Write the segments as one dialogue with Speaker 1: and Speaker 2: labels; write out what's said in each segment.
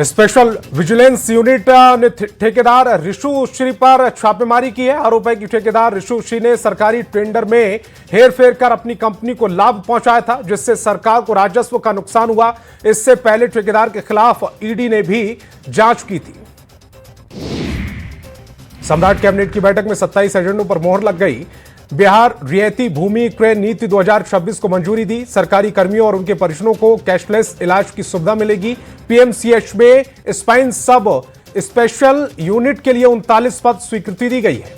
Speaker 1: Special vigilance unit ने ठेकेदार ऋषु श्री पर छापेमारी की है। आरोप है कि ठेकेदार ऋषु श्री ने सरकारी टेंडर में हेरफेर कर अपनी कंपनी को लाभ पहुंचाया था, जिससे सरकार को राजस्व का नुकसान हुआ। इससे पहले ठेकेदार के खिलाफ ईडी ने भी जांच की थी। सम्राट कैबिनेट की बैठक में 27 एजेंडों पर मोहर लग गई। बिहार रियायती भूमि क्रय नीति 2026 को मंजूरी दी। सरकारी कर्मियों और उनके परिजनों को कैशलेस इलाज की सुविधा मिलेगी। पीएमसीएच में स्पाइन सब स्पेशल यूनिट के लिए 39 पद स्वीकृति दी गई है।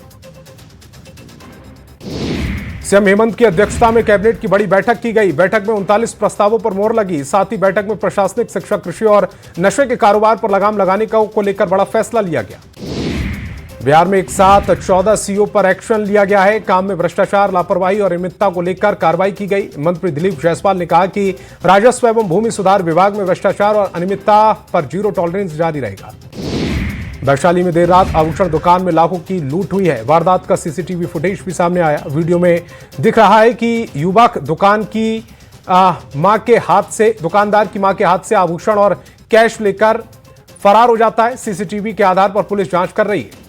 Speaker 1: सीएम हेमंत की अध्यक्षता में कैबिनेट की बड़ी बैठक की गई। बैठक में 39 प्रस्तावों पर मोहर लगी। साथ ही बैठक में प्रशासनिक, शिक्षा, कृषि और नशे के कारोबार पर लगाम लगाने को लेकर बड़ा फैसला लिया गया। बिहार में एक साथ 14 सीओ पर एक्शन लिया गया है। काम में भ्रष्टाचार, लापरवाही और अनियमितता को लेकर कार्रवाई की गई। मंत्री दिलीप जायसवाल ने कहा कि राजस्व एवं भूमि सुधार विभाग में भ्रष्टाचार और अनियमितता पर जीरो टॉलरेंस जारी रहेगा। वैशाली में देर रात आभूषण दुकान में लाखों की लूट हुई है। वारदात का सीसीटीवी फुटेज भी सामने आया। वीडियो में दिख रहा है कि युवक दुकानदार की मां के हाथ से आभूषण और कैश लेकर फरार हो जाता है। सीसीटीवी के आधार पर पुलिस जांच कर रही है।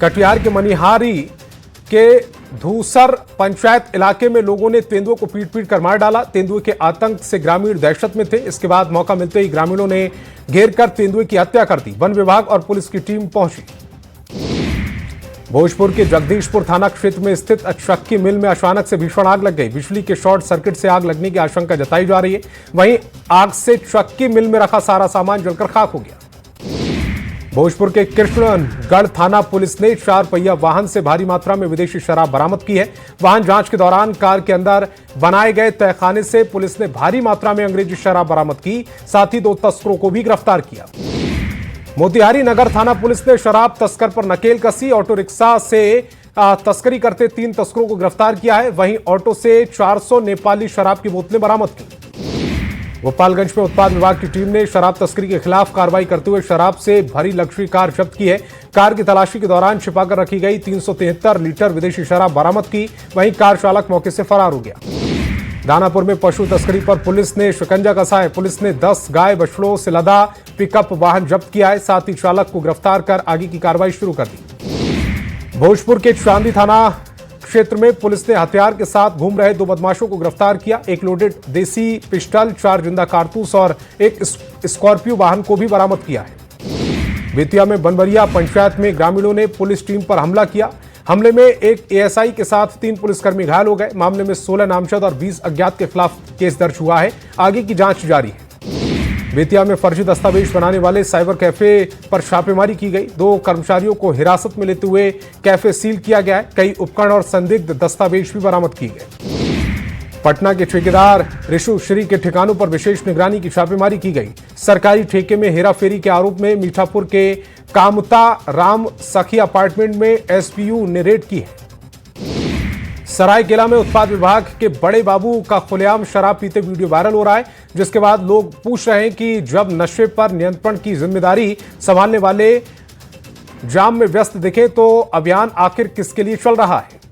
Speaker 1: कटिहार के मनिहारी के धूसर पंचायत इलाके में लोगों ने तेंदुए को पीट कर मार डाला। तेंदुए के आतंक से ग्रामीण दहशत में थे। इसके बाद मौका मिलते ही ग्रामीणों ने घेर कर तेंदुए की हत्या कर दी। वन विभाग और पुलिस की टीम पहुंची। भोजपुर के जगदीशपुर थाना क्षेत्र में स्थित चक्की मिल में अचानक से भीषण आग लग गई। बिजली के शॉर्ट सर्किट से आग लगने की आशंका जताई जा रही है। वहीं आग से चक्की मिल में रखा सारा सामान जलकर खाक हो गया। भोजपुर के कृष्णगढ़ थाना पुलिस ने 4 पहिया वाहन से भारी मात्रा में विदेशी शराब बरामद की है। वाहन जांच के दौरान कार के अंदर बनाए गए तहखाने से पुलिस ने भारी मात्रा में अंग्रेजी शराब बरामद की। साथ ही 2 तस्करों को भी गिरफ्तार किया। मोतिहारी नगर थाना पुलिस ने शराब तस्कर पर नकेल कसी। ऑटो रिक्शा से तस्करी करते 3 तस्करों को गिरफ्तार किया है। वहीं ऑटो से 400 नेपाली शराब की बोतलें बरामद की। गोपालगंज में उत्पाद विभाग की टीम ने शराब तस्करी के खिलाफ कार्रवाई करते हुए शराब से भरी लग्जरी कार जब्त की है। कार की तलाशी के दौरान छिपाकर रखी गई 373 लीटर विदेशी शराब बरामद की। वहीं कार चालक मौके से फरार हो गया। दानापुर में पशु तस्करी पर पुलिस ने शिकंजा कसा है। पुलिस ने 10 गाय बछड़ों से लदा पिकअप वाहन जब्त किया है। साथ ही चालक को गिरफ्तार कर आगे की कार्रवाई शुरू कर दी। भोजपुर के चांदी थाना क्षेत्र में पुलिस ने हथियार के साथ घूम रहे 2 बदमाशों को गिरफ्तार किया। एक लोडेड देसी पिस्टल, 4 जिंदा कारतूस और एक स्कॉर्पियो वाहन को भी बरामद किया है। बेतिया में बनबरिया पंचायत में ग्रामीणों ने पुलिस टीम पर हमला किया। हमले में एक एएसआई के साथ 3 पुलिसकर्मी घायल हो गए। मामले में 16 नामजद और 20 अज्ञात के खिलाफ केस दर्ज हुआ है। आगे की जांच जारी है। बेतिया में फर्जी दस्तावेज बनाने वाले साइबर कैफे पर छापेमारी की गई। 2 कर्मचारियों को हिरासत में लेते हुए कैफे सील किया गया है। कई उपकरण और संदिग्ध दस्तावेज भी बरामद किए गए। पटना के ठेकेदार ऋषु श्री के ठिकानों पर विशेष निगरानी की छापेमारी की गई। सरकारी ठेके में हेराफेरी के आरोप में मीठापुर के कामता राम सखी अपार्टमेंट में एसपीयू ने रेड की है। सरायकेला में उत्पाद विभाग के बड़े बाबू का खुलेआम शराब पीते वीडियो वायरल हो रहा है, जिसके बाद लोग पूछ रहे हैं कि जब नशे पर नियंत्रण की जिम्मेदारी संभालने वाले जाम में व्यस्त दिखे तो अभियान आखिर किसके लिए चल रहा है।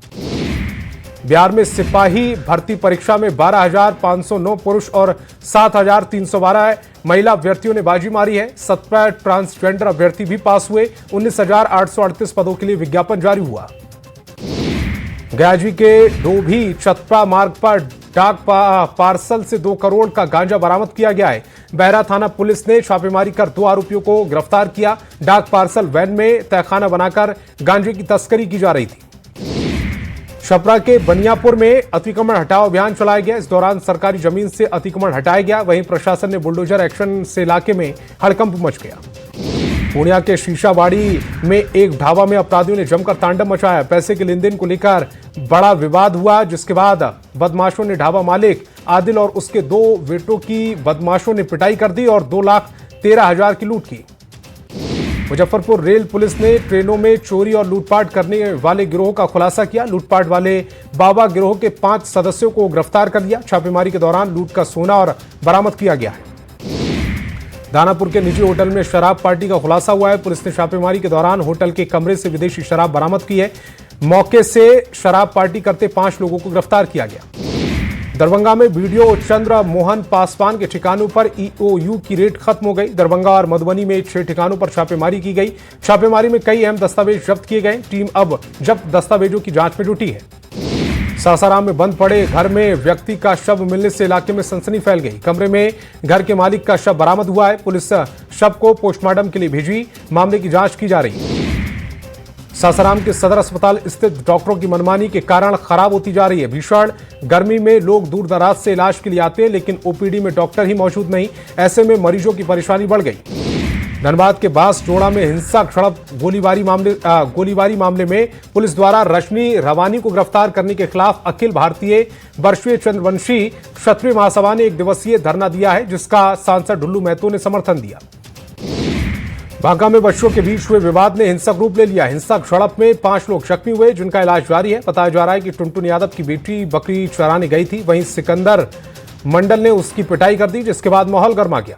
Speaker 1: बिहार में सिपाही भर्ती परीक्षा में 12,509 पुरुष और 7,312 महिला अभ्यर्थियों ने बाजी मारी है। 17 ट्रांसजेंडर अभ्यर्थी भी पास हुए। 19,838 पदों के लिए विज्ञापन जारी हुआ। गया जी के डोभी चतपा मार्ग पर डाक पार्सल से 2 करोड़ का गांजा बरामद किया गया है। बहरा थाना पुलिस ने छापेमारी कर 2 आरोपियों को गिरफ्तार किया। डाक पार्सल वैन में तहखाना बनाकर गांजे की तस्करी की जा रही थी। छपरा के बनियापुर में अतिक्रमण हटाओ अभियान चलाया गया। इस दौरान सरकारी जमीन से अतिक्रमण हटाया गया। वहीं प्रशासन ने बुलडोजर एक्शन से इलाके में हड़कंप मच गया। पूर्णिया के शीशाबाड़ी में एक ढाबा में अपराधियों ने जमकर तांडव मचाया। पैसे के लेन देन को लेकर बड़ा विवाद हुआ, जिसके बाद बदमाशों ने ढाबा मालिक आदिल और उसके 2 बेटों की बदमाशों ने पिटाई कर दी और 2,13,000 की लूट की। मुजफ्फरपुर रेल पुलिस ने ट्रेनों में चोरी और लूटपाट करने वाले गिरोह का खुलासा किया। लूटपाट वाले बाबा गिरोह के 5 सदस्यों को गिरफ्तार कर लिया। छापेमारी के दौरान लूट का सोना और बरामद किया गया है। दानापुर के निजी होटल में शराब पार्टी का खुलासा हुआ है। पुलिस ने छापेमारी के दौरान होटल के कमरे से विदेशी शराब बरामद की है। मौके से शराब पार्टी करते 5 लोगों को गिरफ्तार किया गया। दरभंगा में वीडियो चंद्र मोहन पासवान के ठिकानों पर ईओयू की रेड खत्म हो गई। दरभंगा और मधुबनी में 6 ठिकानों पर छापेमारी की गई। छापेमारी में कई अहम दस्तावेज जब्त किए गए। टीम अब जब्त दस्तावेजों की जांच में जुटी है। सासाराम में बंद पड़े घर में व्यक्ति का शव मिलने से इलाके में सनसनी फैल गई। कमरे में घर के मालिक का शव बरामद हुआ है। पुलिस शव को पोस्टमार्टम के लिए भेजी। मामले की जांच की जा रही है। सासाराम के सदर अस्पताल स्थित डॉक्टरों की मनमानी के कारण खराब होती जा रही है। भीषण गर्मी में लोग दूर दराज से इलाज के लिए आते हैं, लेकिन ओपीडी में डॉक्टर ही मौजूद नहीं। ऐसे में मरीजों की परेशानी बढ़ गई। धनबाद के बास जोड़ा में हिंसक झड़प गोलीबारी मामले में पुलिस द्वारा रश्मि रवानी को गिरफ्तार करने के खिलाफ अखिल भारतीय वर्षीय चंद्रवंशी क्षत्रिय महासभा ने 1 दिवसीय धरना दिया है, जिसका सांसद ढुल्लू महतो ने समर्थन दिया। बांका में बच्चों के बीच हुए विवाद ने हिंसक रूप ले लिया। हिंसक झड़प में 5 लोग जख्मी हुए, जिनका इलाज जारी है। बताया जा रहा है कि टुनटुन यादव की बेटी बकरी चराने गई थी, वहीं सिकंदर मंडल ने उसकी पिटाई कर दी, जिसके बाद माहौल गर्मा गया।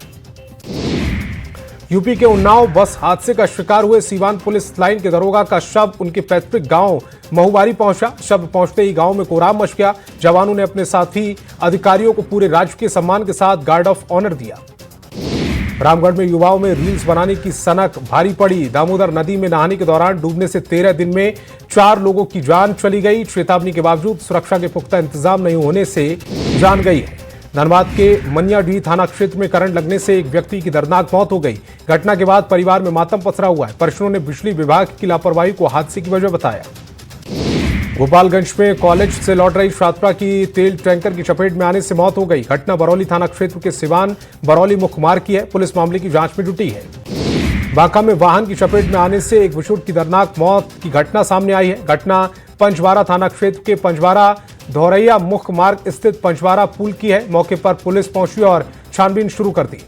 Speaker 1: यूपी के उन्नाव बस हादसे का शिकार हुए सीवान पुलिस लाइन के दरोगा का शव उनके पैतृक गांव महुबारी पहुंचा। शव पहुंचते ही गांव में कोहराम मच गया। जवानों ने अपने साथी अधिकारियों को पूरे राजकीय सम्मान के साथ गार्ड ऑफ ऑनर दिया। रामगढ़ में युवाओं में रील्स बनाने की सनक भारी पड़ी। दामोदर नदी में नहाने के दौरान डूबने से 13 दिन में 4 लोगों की जान चली गई। चेतावनी के बावजूद सुरक्षा के पुख्ता इंतजाम नहीं होने से जान गई है। धनबाद के मनियाडीह थाना क्षेत्र में करंट लगने से एक व्यक्ति की दर्दनाक मौत हो गई। घटना के बाद परिवार में मातम पसरा हुआ है। परिजनों ने बिजली विभाग की लापरवाही को हादसे की वजह बताया। गोपालगंज में कॉलेज से लौट रही छात्रा की तेल टैंकर की चपेट में आने से मौत हो गई। घटना बरौली थाना क्षेत्र के सिवान बरौली मुख्य मार्ग की है। पुलिस मामले की जांच में जुटी है। बांका में वाहन की चपेट में आने से एक बुजुर्ग की दर्दनाक मौत की घटना सामने आई है। घटना पंचवारा थाना क्षेत्र के पंचवारा धौरैया मुख्य मार्ग स्थित पंचवारा पुल की है। मौके पर पुलिस पहुंची और छानबीन शुरू कर दी।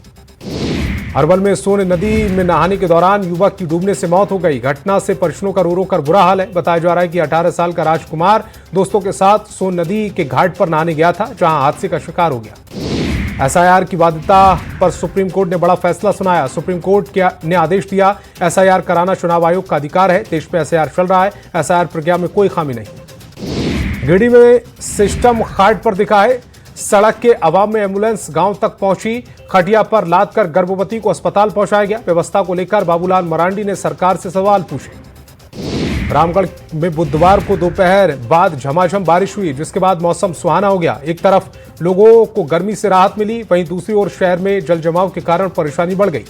Speaker 1: अरवल में सोन नदी में नहाने के दौरान युवक की डूबने से मौत हो गई। घटना से परिजनों का रो रो कर बुरा हाल है। बताया जा रहा है कि 18 साल का राजकुमार दोस्तों के साथ सोन नदी के घाट पर नहाने गया था, जहां हादसे का शिकार हो गया। एसआईआर की वैधता पर सुप्रीम कोर्ट ने बड़ा फैसला सुनाया। सुप्रीम कोर्ट ने आदेश दिया, एसआईआर कराना चुनाव आयोग का अधिकार है। देश में एसआईआर चल रहा है। एसआईआर प्रक्रिया में कोई खामी नहीं। गिरिडीह में सिस्टम खाट पर दिखा है। सड़क के अभाव में एम्बुलेंस गांव तक पहुंची। खटिया पर लाद कर गर्भवती को अस्पताल पहुंचाया गया। व्यवस्था को लेकर बाबूलाल मरांडी ने सरकार से सवाल पूछे। रामगढ़ में बुधवार को दोपहर बाद झमाझम बारिश हुई, जिसके बाद मौसम सुहाना हो गया। एक तरफ लोगों को गर्मी से राहत मिली, वहीं दूसरी ओर शहर में जल जमाव के कारण परेशानी बढ़ गई।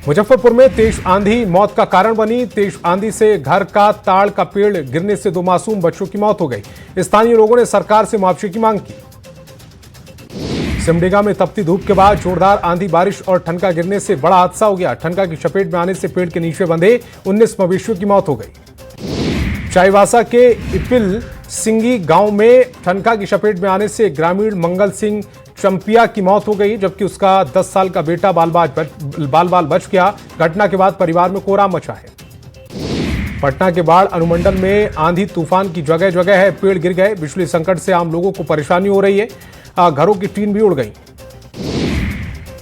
Speaker 1: मुजफ्फरपुर में तेज आंधी मौत का कारण बनी। तेज आंधी से घर का ताड़ का पेड़ गिरने से 2 मासूम बच्चों की मौत हो गई। स्थानीय लोगों ने सरकार से मुआवजे की मांग की। सिमडेगा में तपती धूप के बाद जोरदार आंधी बारिश और ठनका गिरने से बड़ा हादसा हो गया। ठनका की चपेट में आने से पेड़ के नीचे बंधे 19 मवेशियों की मौत हो गई। चाईवासा के इपिल सिंगी गांव में ठनका की चपेट में आने से ग्रामीण मंगल सिंह चंपिया की मौत हो गई, जबकि उसका 10 साल का बेटा बाल बाल बच गया। घटना के बाद परिवार में कोहराम मचा है। पटना के बाढ़ अनुमंडल में आंधी तूफान की जगह जगह है पेड़ गिर गए। बिजली संकट से आम लोगों को परेशानी हो रही है। घरों की टीन भी उड़ गई।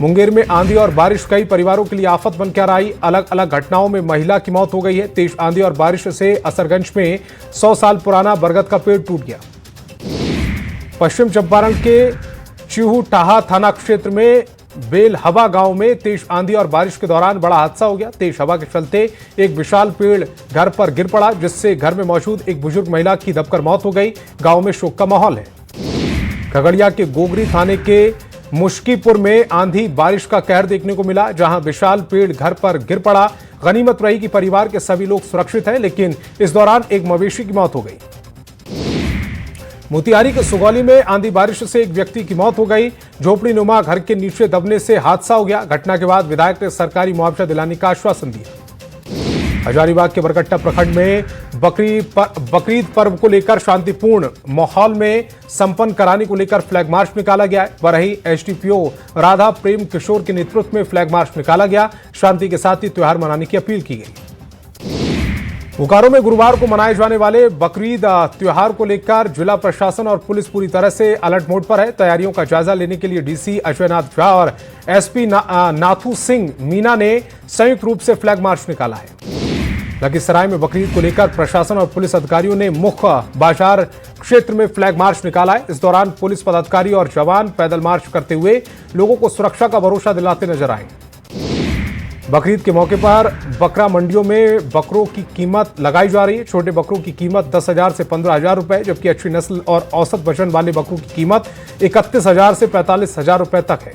Speaker 1: मुंगेर में आंधी और बारिश कई परिवारों के लिए आफत बनकर आई। अलग अलग घटनाओं में महिला की मौत हो गई है। तेज आंधी और बारिश से असरगंज में 100 साल पुराना बरगद का पेड़ टूट गया। पश्चिम चंपारण के चिहूटाहा थाना क्षेत्र में बेलहवा गांव में तेज आंधी और बारिश के दौरान बड़ा हादसा हो गया। तेज हवा के चलते एक विशाल पेड़ घर पर गिर पड़ा, जिससे घर में मौजूद एक बुजुर्ग महिला की दबकर मौत हो गई। गांव में शोक का माहौल है। खगड़िया के गोगरी थाने के मुश्कीपुर में आंधी बारिश का कहर देखने को मिला, जहां विशाल पेड़ घर पर गिर पड़ा। गनीमत रही कि परिवार के सभी लोग सुरक्षित हैं, लेकिन इस दौरान एक मवेशी की मौत हो गई। मोतिहारी के सुगौली में आंधी बारिश से एक व्यक्ति की मौत हो गई। झोपड़ी नुमा घर के नीचे दबने से हादसा हो गया। घटना के बाद विधायक ने सरकारी मुआवजा दिलाने का आश्वासन दिया। हजारीबाग के बरकट्टा प्रखंड में बकरीद पर्व को लेकर शांतिपूर्ण माहौल में संपन्न कराने को लेकर फ्लैग मार्च निकाला गया है। बरही एसडीपीओ राधा प्रेम किशोर के नेतृत्व में फ्लैग मार्च निकाला गया। शांति के साथ ही त्योहार मनाने की अपील की गई। बोकारो में गुरुवार को मनाए जाने वाले बकरीद त्योहार को लेकर जिला प्रशासन और पुलिस पूरी तरह से अलर्ट मोड पर है। तैयारियों का जायजा लेने के लिए डीसी अजय नाथ झा और एसपी नाथू सिंह मीना ने संयुक्त रूप से फ्लैग मार्च निकाला है। लखीसराय में बकरीद को लेकर प्रशासन और पुलिस अधिकारियों ने मुख्य बाजार क्षेत्र में फ्लैग मार्च निकाला है। इस दौरान पुलिस पदाधिकारी और जवान पैदल मार्च करते हुए लोगों को सुरक्षा का भरोसा दिलाते नजर आए। बकरीद के मौके पर बकरा मंडियों में बकरों की कीमत लगाई जा रही है। छोटे बकरों की कीमत 10,000 से 15,000 रुपए, जबकि अच्छी नस्ल और औसत वजन वाले बकरों की कीमत 31,000 से 45,000 रुपए तक है।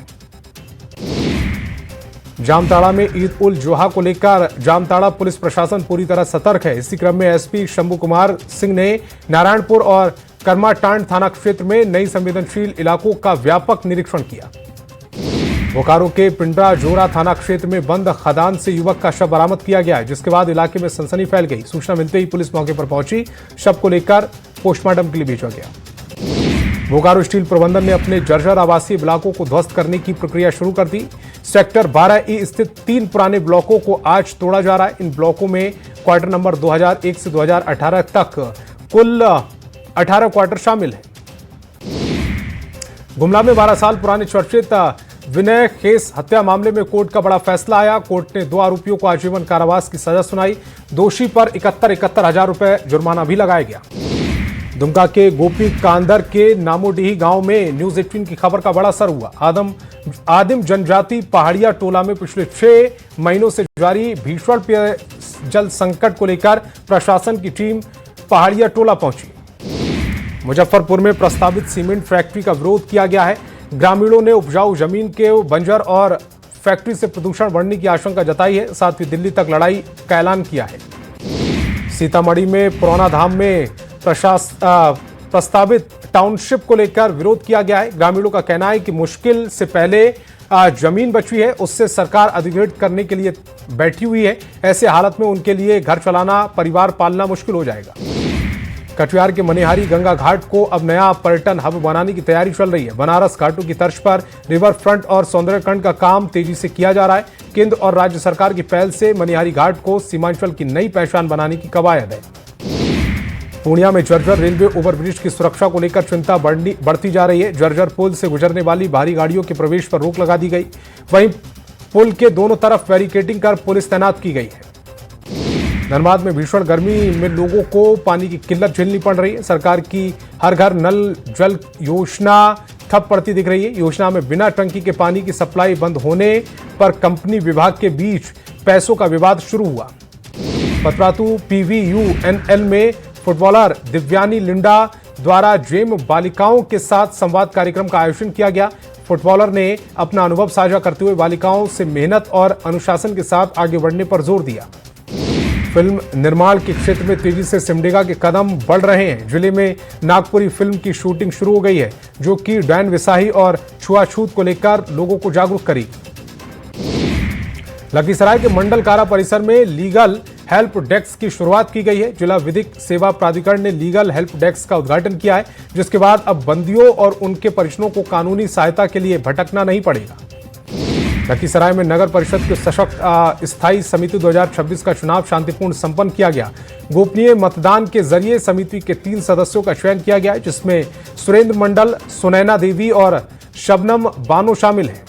Speaker 1: जामताड़ा में ईद उल जोहा को लेकर जामताड़ा पुलिस प्रशासन पूरी तरह सतर्क है। इसी क्रम में एसपी शंभू कुमार सिंह ने नारायणपुर और कर्माटांड थाना क्षेत्र में नई संवेदनशील इलाकों का व्यापक निरीक्षण किया। बोकारो के पिंडरा जोरा थाना क्षेत्र में बंद खदान से युवक का शव बरामद किया गया है, जिसके बाद इलाके में सनसनी फैल गई। सूचना मिलते ही पुलिस मौके पर पहुंची, शव को लेकर पोस्टमार्टम के लिए भेजा गया। बोकारो स्टील प्रबंधन ने अपने जर्जर आवासीय ब्लॉकों को ध्वस्त करने की प्रक्रिया शुरू कर दी। सेक्टर 12E स्थित 3 पुराने ब्लॉकों को आज तोड़ा जा रहा है। इन ब्लॉकों में क्वार्टर नंबर 2001 से 2018 तक कुल 18 क्वार्टर शामिल है। गुमला में 12 साल पुराने चर्चित विनय खेस हत्या मामले में कोर्ट का बड़ा फैसला आया। कोर्ट ने 2 आरोपियों को आजीवन कारावास की सजा सुनाई। दोषी पर 71,000 रुपए जुर्माना भी लगाया गया। दुमका के गोपी कांदर के नामोडीही गांव में न्यूज 18 की खबर का बड़ा असर हुआ। आदिम जनजाति पहाड़िया टोला में पिछले 6 महीनों से जारी भीषण पेयजल संकट को लेकर प्रशासन की टीम पहाड़िया टोला पहुंची। मुजफ्फरपुर में प्रस्तावित सीमेंट फैक्ट्री का विरोध किया गया है। ग्रामीणों ने उपजाऊ जमीन के बंजर और फैक्ट्री से प्रदूषण बढ़ने की आशंका जताई है। साथ ही दिल्ली तक लड़ाई का ऐलान किया है। सीतामढ़ी में पुराना धाम में प्रस्तावित टाउनशिप को लेकर विरोध किया गया है। ग्रामीणों का कहना है कि मुश्किल से पहले जमीन बची है, उससे सरकार अधिग्रहित करने के लिए बैठी हुई है। ऐसे हालत में उनके लिए घर चलाना, परिवार पालना मुश्किल हो जाएगा। कटिहार के मनिहारी गंगा घाट को अब नया पर्यटन हब बनाने की तैयारी चल रही है। बनारस घाटों की तर्ज पर रिवर फ्रंट और सौंदर्यीकरण का काम तेजी से किया जा रहा है। केंद्र और राज्य सरकार की पहल से मनिहारी घाट को सीमांचल की नई पहचान बनाने की कवायद है। पूर्णिया में जर्जर रेलवे ओवरब्रिज की सुरक्षा को लेकर चिंता बढ़ती जा रही है। जर्जर पुल से गुजरने वाली भारी गाड़ियों के प्रवेश पर रोक लगा दी गई। वहीं पुल के दोनों तरफ बैरिकेडिंग कर पुलिस तैनात की गई है। धनबाद में भीषण गर्मी में लोगों को पानी की किल्लत झेलनी पड़ रही है। सरकार की हर घर नल जल योजना ठप पड़ती दिख रही है। योजना में बिना टंकी के पानी की सप्लाई बंद होने पर कंपनी विभाग के बीच पैसों का विवाद शुरू हुआ। पतरातू PVUNL में फुटबॉलर दिव्यानी लिंडा द्वारा जेम बालिकाओं के साथ संवाद कार्यक्रम का आयोजन किया गया। फुटबॉलर ने अपना अनुभव साझा करते हुए बालिकाओं से मेहनत और अनुशासन के साथ आगे बढ़ने पर जोर दिया। फिल्म निर्माण के क्षेत्र में तेजी से सिमडेगा के कदम बढ़ रहे हैं। जिले में नागपुरी फिल्म की शूटिंग शुरू हो गई है, जो कि डैन विसाही और छुआछूत को लेकर लोगों को जागरूक करेगी। लखीसराय के मंडल कारा परिसर में लीगल हेल्प डेस्क की शुरुआत की गई है। जिला विधिक सेवा प्राधिकरण ने लीगल हेल्प डेस्क का उद्घाटन किया है, जिसके बाद अब बंदियों और उनके परिजनों को कानूनी सहायता के लिए भटकना नहीं पड़ेगा। लखीसराय में नगर परिषद के सशक्त स्थायी समिति 2026 का चुनाव शांतिपूर्ण संपन्न किया गया। गोपनीय मतदान के जरिए समिति के 3 सदस्यों का चयन किया गया है, जिसमें सुरेंद्र मंडल, सुनैना देवी और शबनम बानो शामिल हैं।